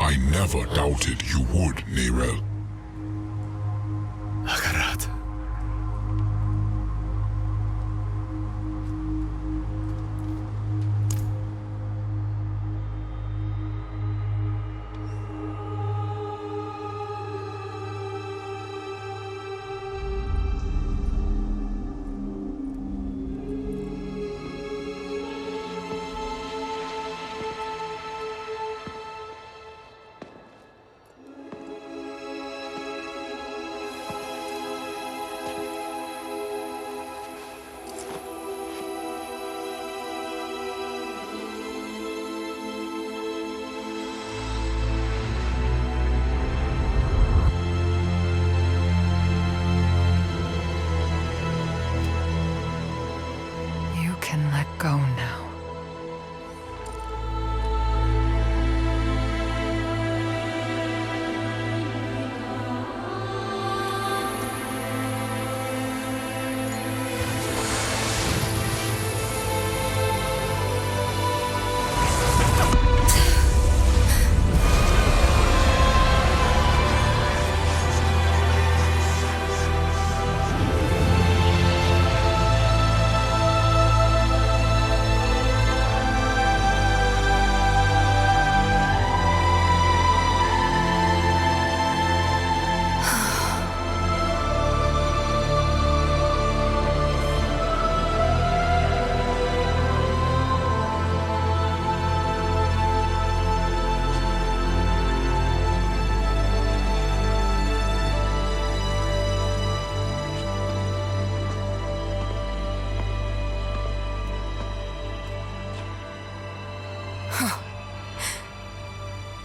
I never doubted you would, Neyrelle. Akarat. You can let go now.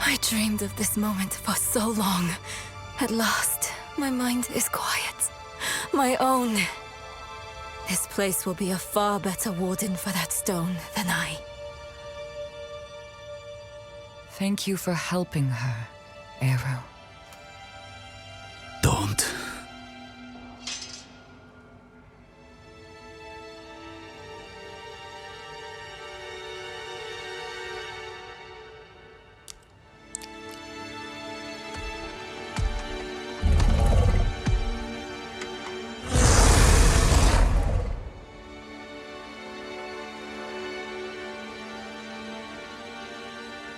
I dreamed of this moment for so long. At last, my mind is quiet. My own. This place will be a far better warden for that stone than I. Thank you for helping her, Eru. Don't.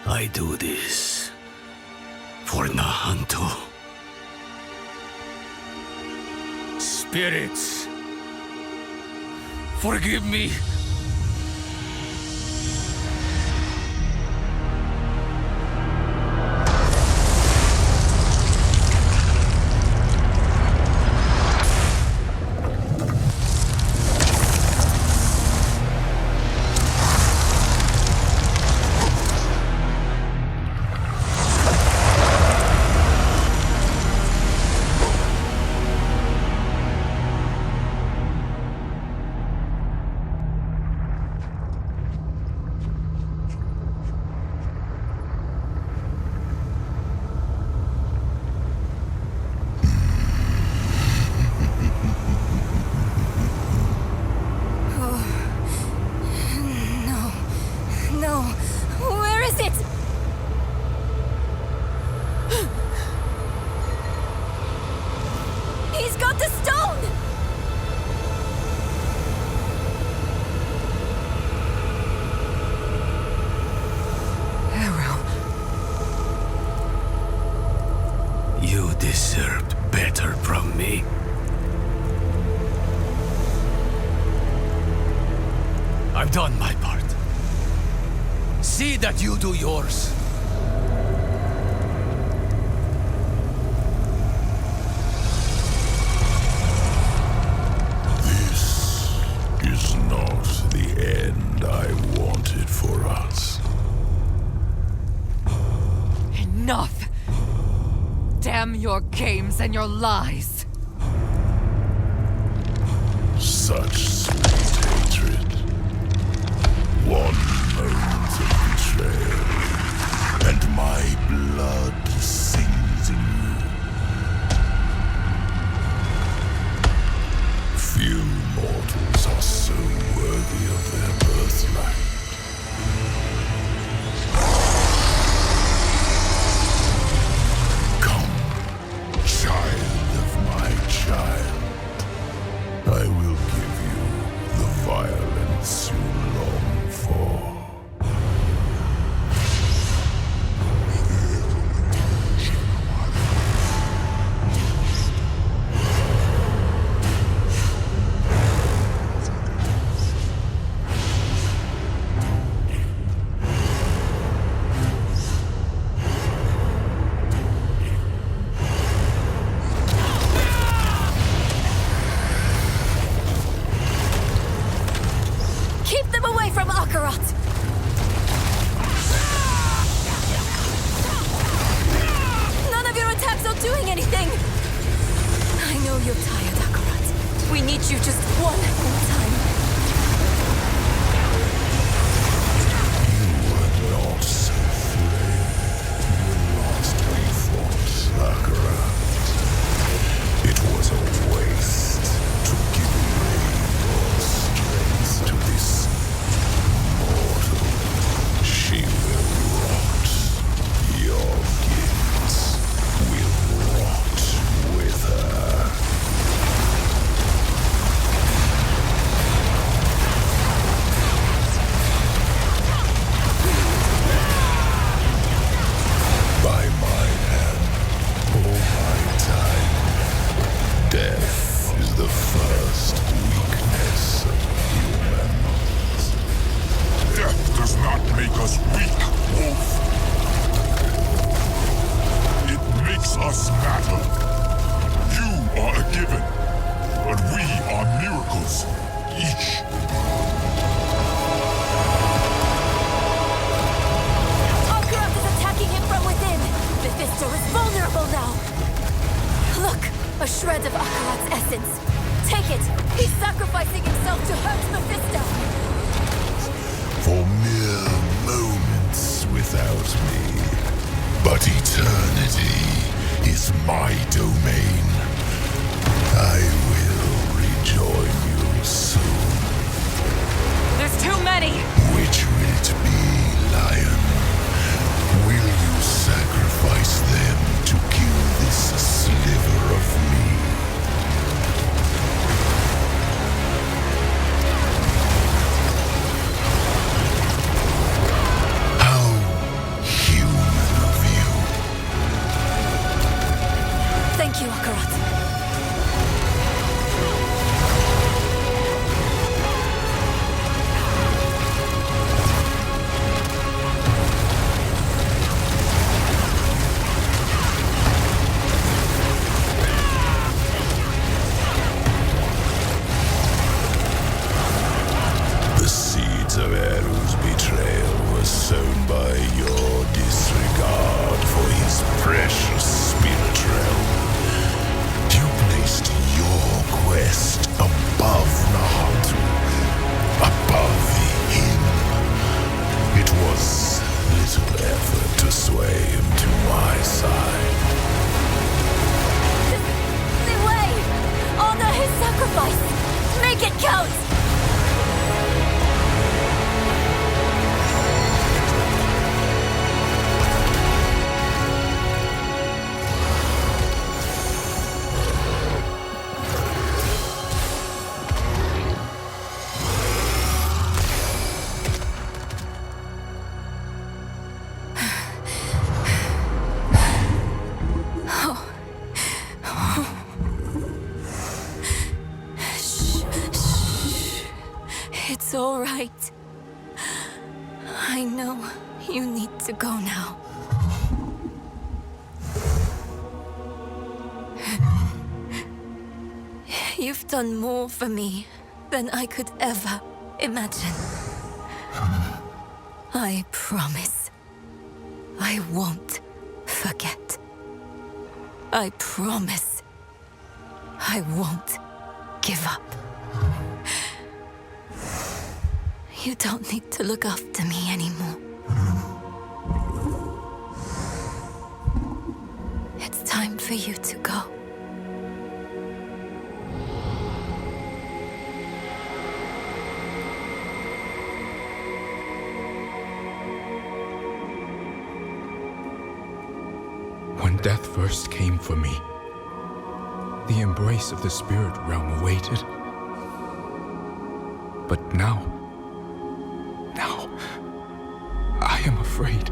I do this for Nahanto. Spirits, forgive me. No, where is it? He's got the stone! Eru. You deserved better from me. I've done my part. See that you do yours. This is not the end I wanted for us. Enough! Damn your games and your lies! Such sweet hatred. One moment of betrayal, and my blood sings in you. Few mortals are so worthy of their birthright. you just one more time. You were not so flame the last we fought, Akarat. It was a waste to give away your strength to this mortal. She will rot. Your gifts will rot with her. By my hand, all my time, death is the first weakness of humans. Death does not make us weak, Wolf. It makes us matter. You are a given, but we are miracles, each. Akarat is attacking him from within. Mephisto is vulnerable now. Look, a shred of Akarat's essence. Take it. He's sacrificing himself to hurt Mephisto. For mere moments without me, but eternity is my domain. I will rejoin you soon. There's too many! Which will it be, Lion? Will you sacrifice them to kill this sliver of me? How human of you. Thank you, Akarat. The seeds of Eru's betrayal were sown by your disregard for his precious spirit realm. You placed your quest above Nahatu, above him. It was little effort to sway him to my side. Liwei! Honor his sacrifice! Make it count! It's all right. I know you need to go now. You've done more for me than I could ever imagine. I promise I won't forget. I promise I won't give up. You don't need to look after me anymore. It's time for you to go. When death first came for me, the embrace of the spirit realm awaited. But now, I am afraid.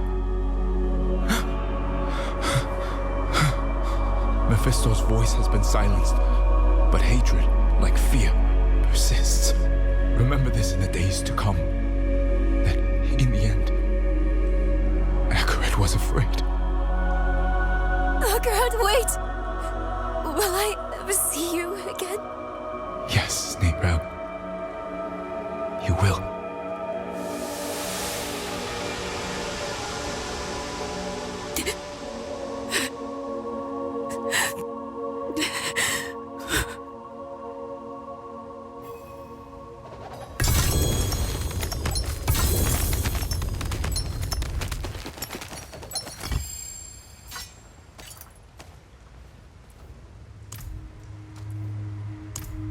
Mephisto's voice has been silenced, but hatred, like fear, persists. Remember this in the days to come, that in the end, Akarat was afraid. Akarat, wait! Will I ever see you again? Yes, Neram. You will.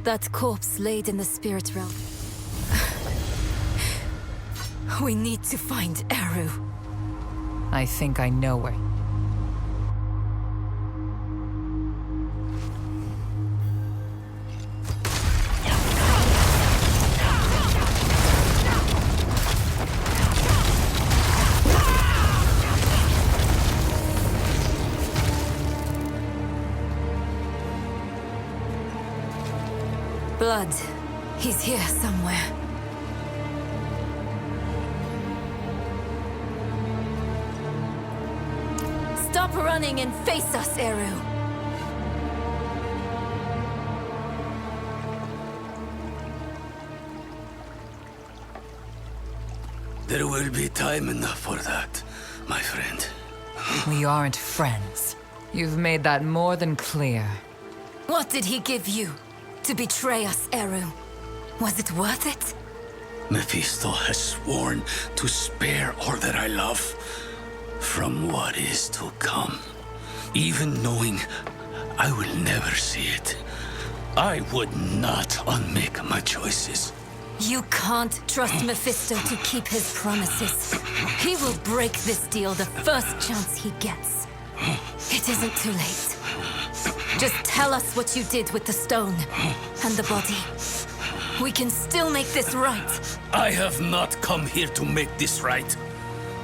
That corpse laid in the spirit realm. We need to find Eru. I think I know where. Blood. He's here somewhere. Stop running and face us, Eru. There will be time enough for that, my friend. We aren't friends. You've made that more than clear. What did he give you to betray us, Eru? Was it worth it? Mephisto has sworn to spare all that I love from what is to come. Even knowing I will never see it, I would not unmake my choices. You can't trust Mephisto to keep his promises. He will break this deal the first chance he gets. It isn't too late. Just tell us what you did with the stone and the body. We can still make this right. I have not come here to make this right.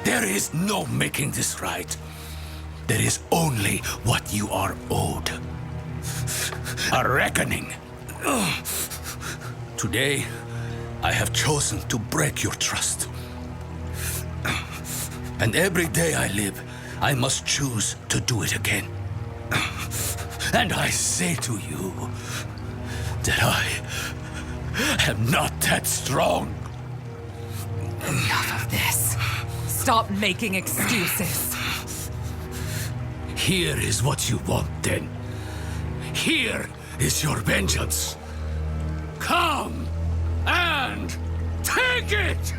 There is no making this right. There is only what you are owed. A reckoning. Today, I have chosen to break your trust. And every day I live, I must choose to do it again. And I say to you that I am not that strong. Enough of this. Stop making excuses. Here is what you want, then. Here is your vengeance. Come and take it!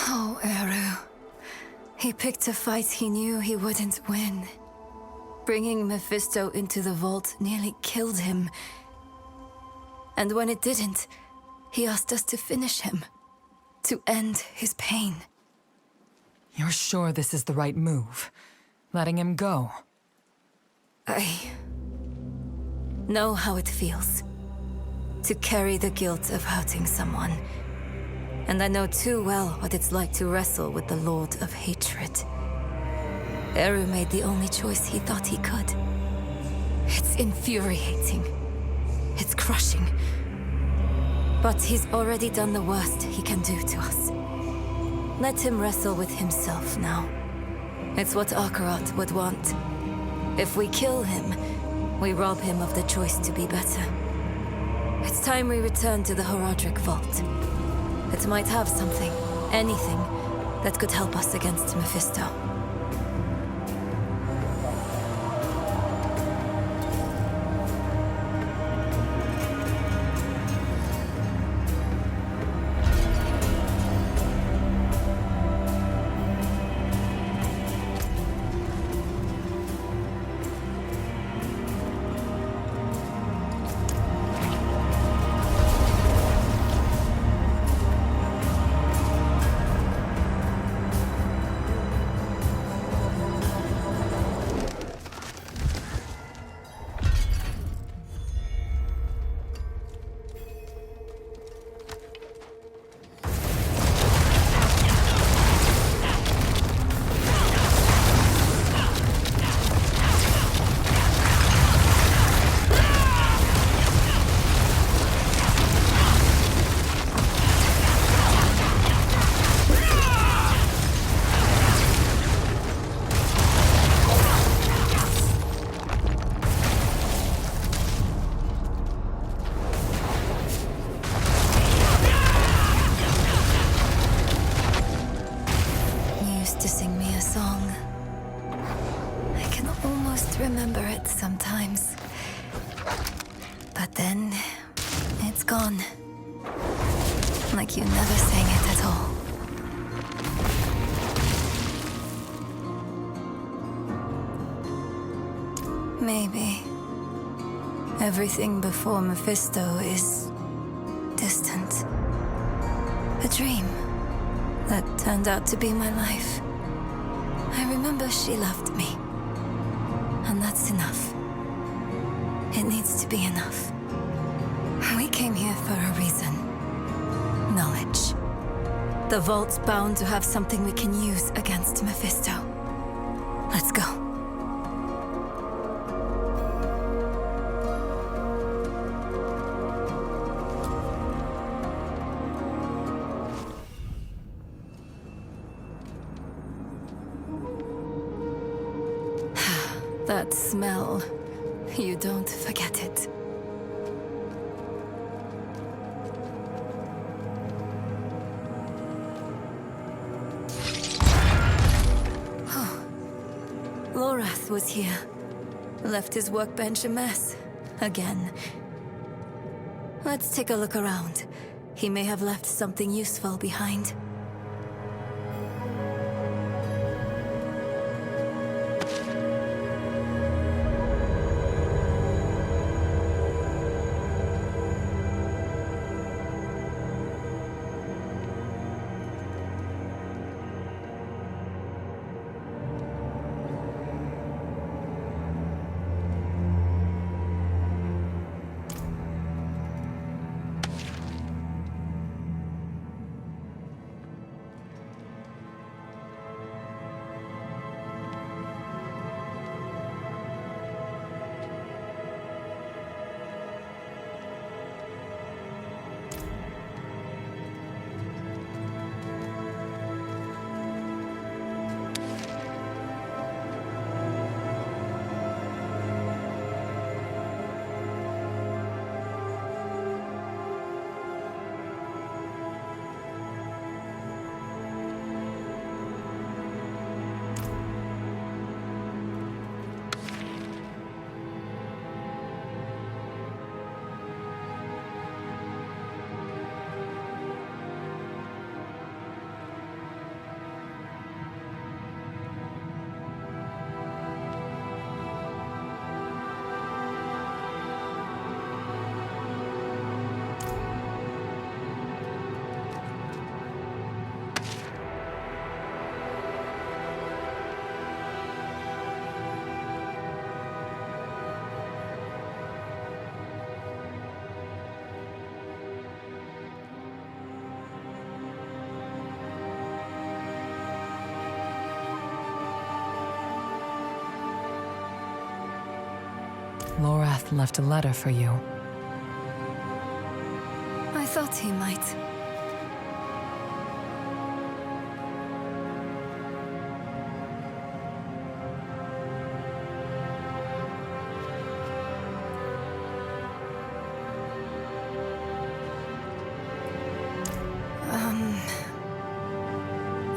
Oh, Eru. He picked a fight he knew he wouldn't win. Bringing Mephisto into the vault nearly killed him. And when it didn't, he asked us to finish him. To end his pain. You're sure this is the right move? Letting him go? I know how it feels. To carry the guilt of hurting someone. And I know too well what it's like to wrestle with the Lord of Hatred. Eru made the only choice he thought he could. It's infuriating. It's crushing. But he's already done the worst he can do to us. Let him wrestle with himself now. It's what Akarat would want. If we kill him, we rob him of the choice to be better. It's time we return to the Horadric Vault. It might have something, anything, that could help us against Mephisto. Remember it sometimes. But then, it's gone. Like you never sang it at all. Everything before Mephisto is distant. A dream that turned out to be my life. I remember she loved me. And that's enough. It needs to be enough. We came here for a reason. Knowledge. The Vault's bound to have something we can use against Mephisto. Let's go. That smell. You don't forget it. Oh. Lorath was here. Left his workbench a mess. Again. Let's take a look around. He may have left something useful behind. Lorath left a letter for you. I thought he might.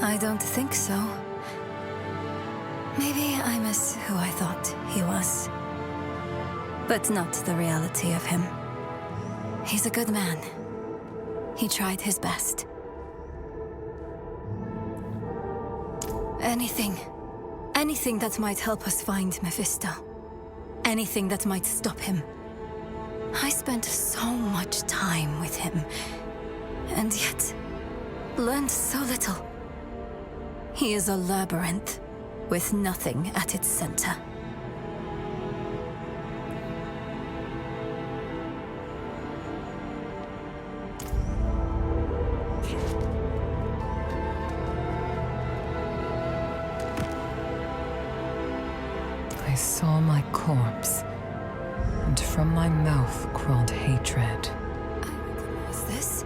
I don't think so. Maybe I miss who I thought he was. But not the reality of him. He's a good man. He tried his best. Anything that might help us find Mephisto. Anything that might stop him. I spent so much time with him, and yet learned so little. He is a labyrinth with nothing at its center. I saw my corpse, and from my mouth crawled hatred. Is this?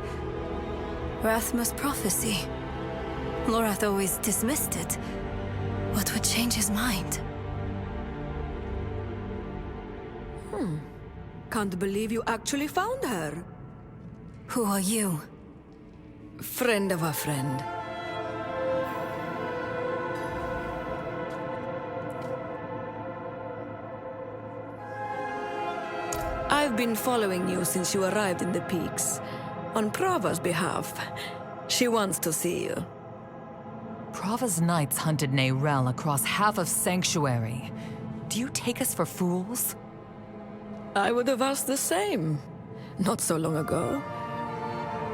Rathma's prophecy. Lorath always dismissed it. What would change his mind? Can't believe you actually found her. Who are you? Friend of a friend. I've been following you since you arrived in the Peaks. On Prava's behalf. She wants to see you. Prava's knights hunted Neyrelle across half of Sanctuary. Do you take us for fools? I would have asked the same, not so long ago.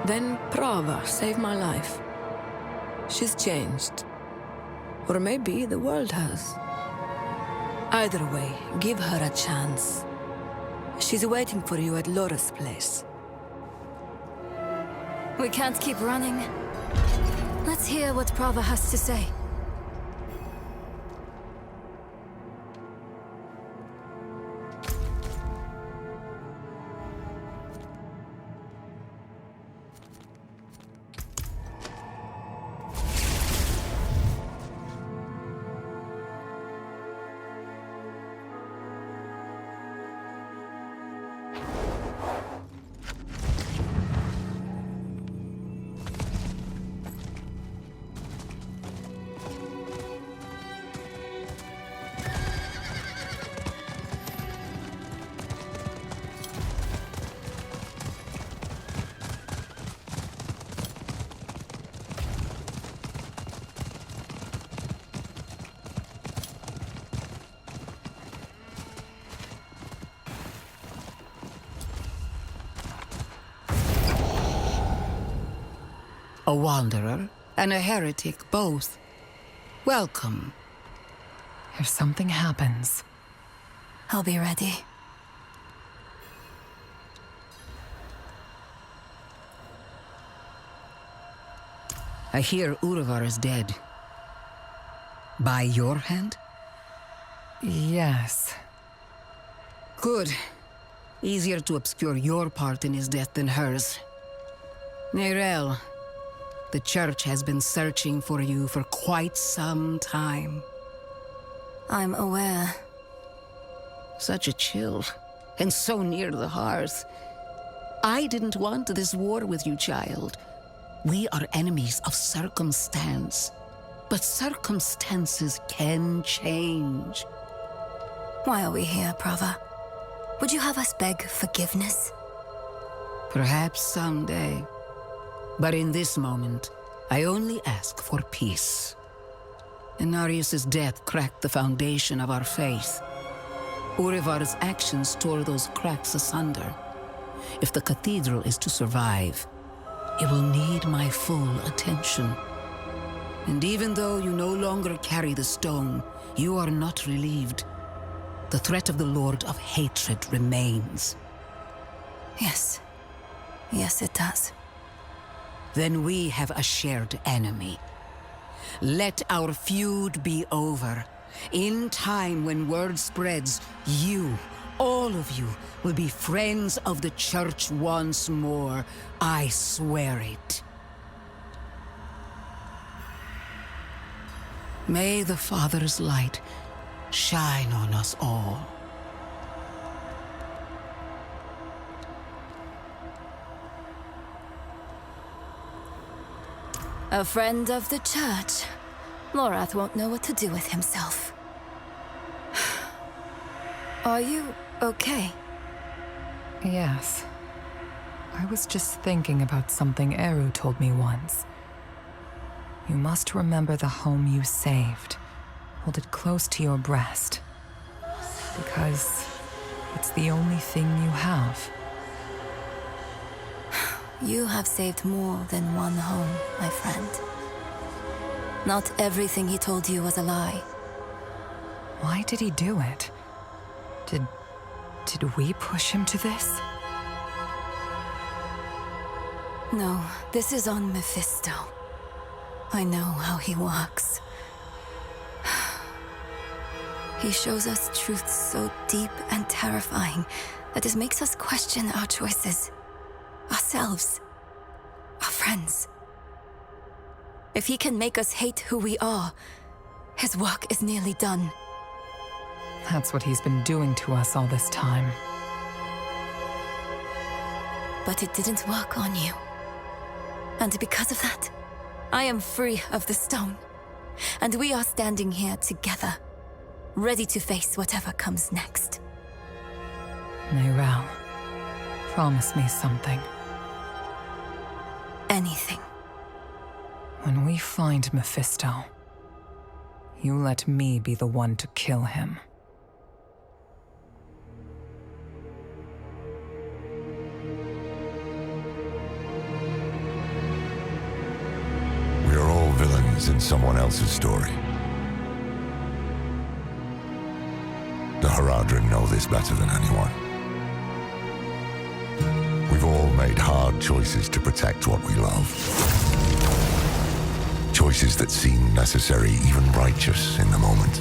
Then Prava saved my life. She's changed. Or maybe the world has. Either way, give her a chance. She's waiting for you at Laura's place. We can't keep running. Let's hear what Prava has to say. A wanderer and a heretic both. Welcome. If something happens, I'll be ready. I hear Urivar is dead. By your hand? yes. Good. Easier to obscure your part in his death than hers. Neyrelle, the Church has been searching for you for quite some time. I'm aware. Such a chill, and so near the hearth. I didn't want this war with you, child. We are enemies of circumstance. But circumstances can change. Why are we here, Prava? Would you have us beg forgiveness? Perhaps someday. But in this moment, I only ask for peace. Inarius' death cracked the foundation of our faith. Urivar's actions tore those cracks asunder. If the cathedral is to survive, it will need my full attention. And even though you no longer carry the stone, you are not relieved. The threat of the Lord of Hatred remains. Yes. Yes, it does. Then we have a shared enemy. Let our feud be over. In time, when word spreads, you, all of you, will be friends of the Church once more. I swear it. May the Father's light shine on us all. A friend of the Church. Lorath won't know what to do with himself. Are you okay? Yes. I was just thinking about something Eru told me once. You must remember the home you saved. Hold it close to your breast. Because it's the only thing you have. You have saved more than one home, my friend. Not everything he told you was a lie. Why did he do it? Did we push him to this? No, this is on Mephisto. I know how he works. He shows us truths so deep and terrifying that it makes us question our choices. Ourselves. Our friends. If he can make us hate who we are, his work is nearly done. That's what he's been doing to us all this time. But it didn't work on you. And because of that, I am free of the stone. And we are standing here together, ready to face whatever comes next. Neyrelle, promise me something. Anything. When we find Mephisto, you let me be the one to kill him. happens in someone else's story. The Haradrim know this better than anyone. We've all made hard choices to protect what we love. Choices that seem necessary, even righteous in the moment.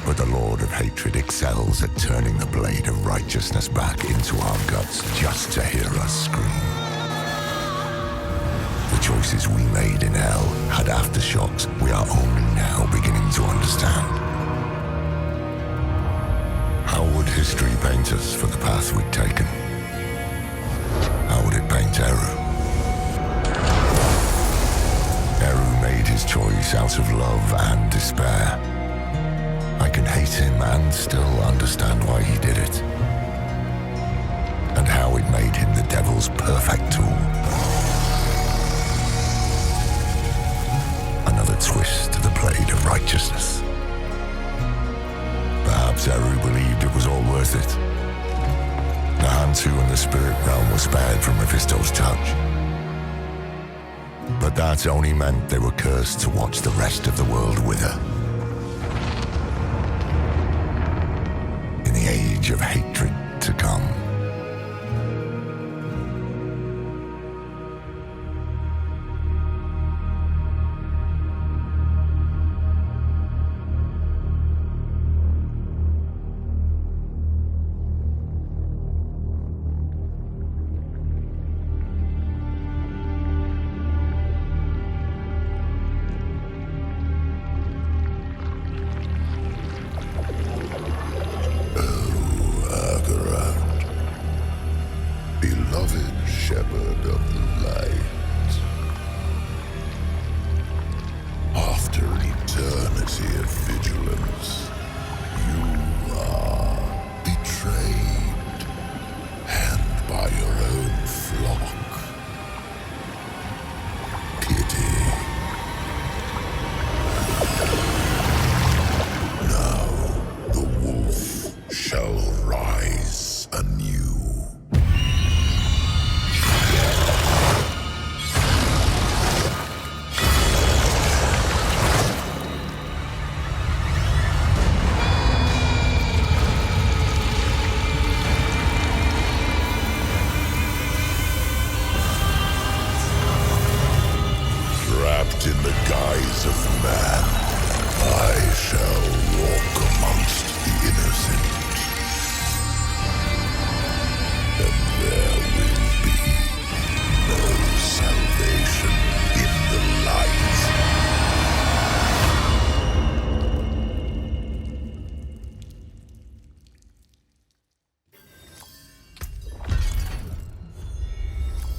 But the Lord of Hatred excels at turning the blade of righteousness back into our guts just to hear us scream. The choices we made in hell had aftershocks we are only now beginning to understand. How would history paint us for the path we'd taken? How would it paint Eru? Eru made his choice out of love and despair. I can hate him and still understand why he did it. And how it made him the devil's perfect tool. Another twist to the blade of righteousness. Perhaps Eru believed it was all worth it. The Hantu and the spirit realm were spared from Mephisto's touch. But that only meant they were cursed to watch the rest of the world wither. In the age of hatred to come. Beloved shepherd of the light, after eternity of vigilance, you are betrayed, and by your own flock. Pity. Now the wolf shall rise anew. In the guise of man, I shall walk